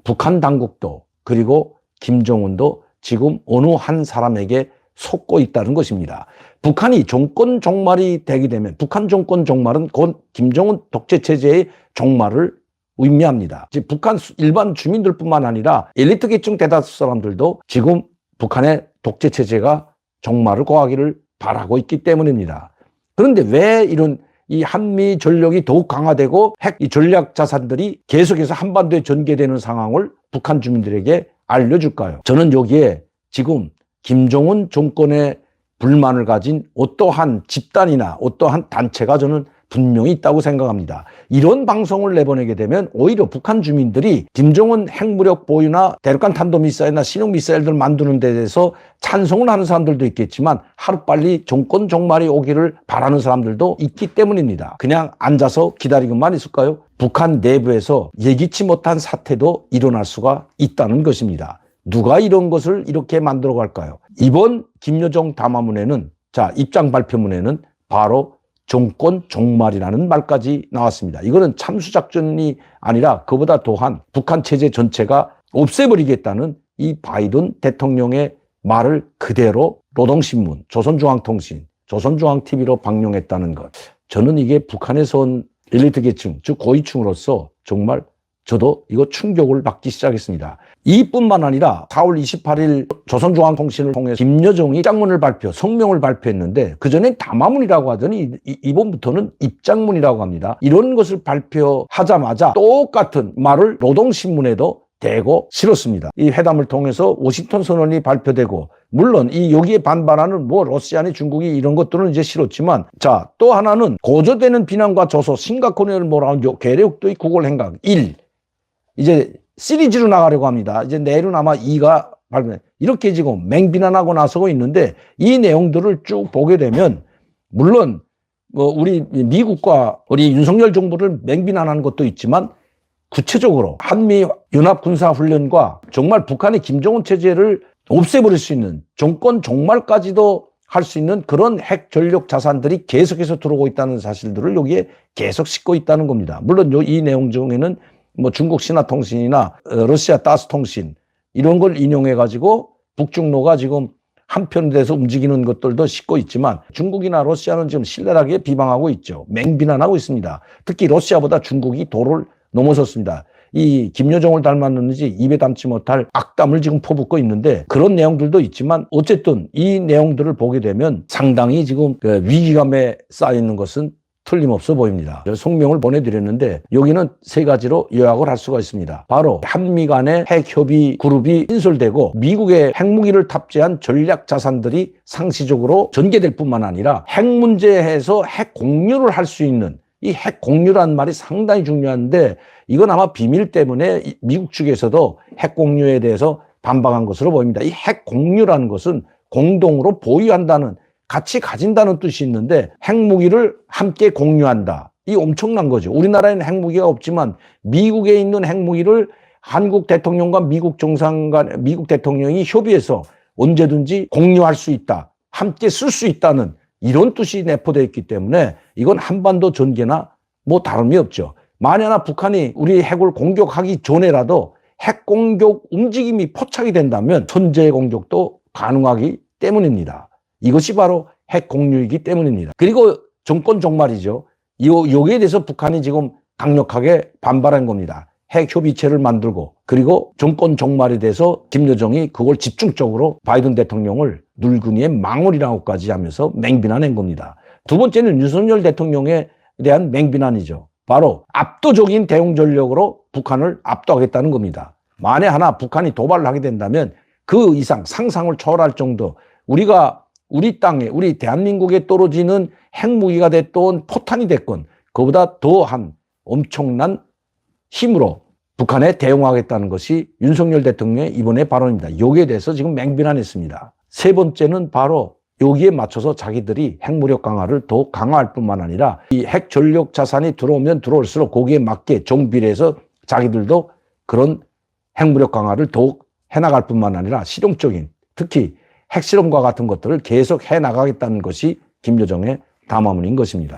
북한 당국도 그리고 김정은도 지금 어느 한 사람에게 속고 있다는 것입니다. 북한이 정권 종말이 되게 되면 북한 정권 종말은 곧 김정은 독재 체제의 종말을 의미합니다. 즉 북한 일반 주민들뿐만 아니라 엘리트 계층 대다수 사람들도 지금 북한의 독재 체제가 종말을 고하기를 바라고 있기 때문입니다. 그런데 왜 이런 이 한미 전력이 더욱 강화되고 핵 전략 자산들이 계속해서 한반도에 전개되는 상황을 북한 주민들에게 알려줄까요? 저는 여기에 지금 김정은 정권의 불만을 가진 어떠한 집단이나 어떠한 단체가 저는 분명히 있다고 생각합니다. 이런 방송을 내보내게 되면 오히려 북한 주민들이 김정은 핵무력 보유나 대륙간 탄도미사일이나 신형미사일들 만드는 데 대해서 찬성을 하는 사람들도 있겠지만 하루빨리 정권 종말이 오기를 바라는 사람들도 있기 때문입니다. 그냥 앉아서 기다리고만 있을까요? 북한 내부에서 예기치 못한 사태도 일어날 수가 있다는 것입니다. 누가 이런 것을 이렇게 만들어 갈까요? 이번 김여정 담화문에는 입장 발표문에는 바로 정권 종말이라는 말까지 나왔습니다. 이거는 참수작전이 아니라 그보다 더한 북한 체제 전체가 없애버리겠다는 이 바이든 대통령의 말을 그대로 노동신문, 조선중앙통신, 조선중앙TV로 방영했다는 것. 저는 이게 북한에서 온 엘리트 계층, 즉 고위층으로서 정말 저도 이거 충격을 받기 시작했습니다. 이뿐만 아니라 4월 28일 조선중앙통신을 통해 김여정이 입장문을 성명을 발표했는데 그전엔 담화문이라고 하더니 이번부터는 입장문이라고 합니다. 이런 것을 발표하자마자 똑같은 말을 노동신문에도 대고 실었습니다. 이 회담을 통해서 워싱턴 선언이 발표되고 물론 여기에 반발하는 러시아니 중국이 이런 것들은 이제 실었지만 또 하나는 고조되는 비난과 조소 심각혼을 몰아온 괴력도의 국월 행각 1 이제 시리즈로 나가려고 합니다. 이제 내일은 아마 2가 발매. 이렇게 지금 맹비난하고 나서고 있는데 이 내용들을 쭉 보게 되면 물론 우리 미국과 우리 윤석열 정부를 맹비난하는 것도 있지만 구체적으로 한미 연합 군사 훈련과 정말 북한의 김정은 체제를 없애버릴 수 있는 정권 종말까지도 할 수 있는 그런 핵 전력 자산들이 계속해서 들어오고 있다는 사실들을 여기에 계속 싣고 있다는 겁니다. 물론 이 내용 중에는 중국 신화통신이나 러시아 따스통신 이런 걸 인용해 가지고 북중로가 지금 한편돼서 움직이는 것들도 싣고 있지만 중국이나 러시아는 지금 신랄하게 비방하고 있죠. 맹비난하고 있습니다. 특히 러시아보다 중국이 도를 넘어섰습니다. 이 김여정을 닮았는지 입에 담지 못할 악담을 지금 퍼붓고 있는데 그런 내용들도 있지만 어쨌든 이 내용들을 보게 되면 상당히 지금 위기감에 쌓이는 것은 틀림없어 보입니다. 성명을 보내드렸는데 여기는 3가지로 요약을 할 수가 있습니다. 바로 한미 간의 핵협의 그룹이 신설되고 미국의 핵무기를 탑재한 전략 자산들이 상시적으로 전개될 뿐만 아니라 핵 문제에서 핵 공유를 할 수 있는 이 핵 공유라는 말이 상당히 중요한데 이건 아마 비밀 때문에 미국 측에서도 핵 공유에 대해서 반박한 것으로 보입니다. 이 핵 공유라는 것은 공동으로 보유한다는 같이 가진다는 뜻이 있는데 핵무기를 함께 공유한다. 이 엄청난 거죠. 우리나라에는 핵무기가 없지만 미국에 있는 핵무기를 한국 대통령과 미국 대통령이 협의해서 언제든지 공유할 수 있다. 함께 쓸 수 있다는 이런 뜻이 내포되어 있기 때문에 이건 한반도 전개나 다름이 없죠. 만약에 북한이 우리 핵을 공격하기 전에라도 핵 공격 움직임이 포착이 된다면 선제 공격도 가능하기 때문입니다. 이것이 바로 핵 공유이기 때문입니다. 그리고 정권 종말이죠. 여기에 대해서 북한이 지금 강력하게 반발한 겁니다. 핵 협의체를 만들고 그리고 정권 종말에 대해서 김여정이 그걸 집중적으로 바이든 대통령을 늙은이의 망언이라고까지 하면서 맹비난한 겁니다. 두 번째는 윤석열 대통령에 대한 맹비난이죠. 바로 압도적인 대응 전력으로 북한을 압도하겠다는 겁니다. 만에 하나 북한이 도발을 하게 된다면 그 이상 상상을 초월할 정도 우리 땅에 우리 대한민국에 떨어지는 핵무기가 됐건 포탄이 됐건 그보다 더한 엄청난 힘으로 북한에 대응하겠다는 것이 윤석열 대통령의 이번의 발언입니다. 여기에 대해서 지금 맹비난했습니다. 3번째는 바로 여기에 맞춰서 자기들이 핵무력 강화를 더 강화할 뿐만 아니라 이 핵 전력 자산이 들어오면 들어올수록 거기에 맞게 정비를 해서 자기들도 그런 핵무력 강화를 더욱 해나갈 뿐만 아니라 실용적인 특히 핵실험과 같은 것들을 계속 해나가겠다는 것이 김여정의 담화문인 것입니다.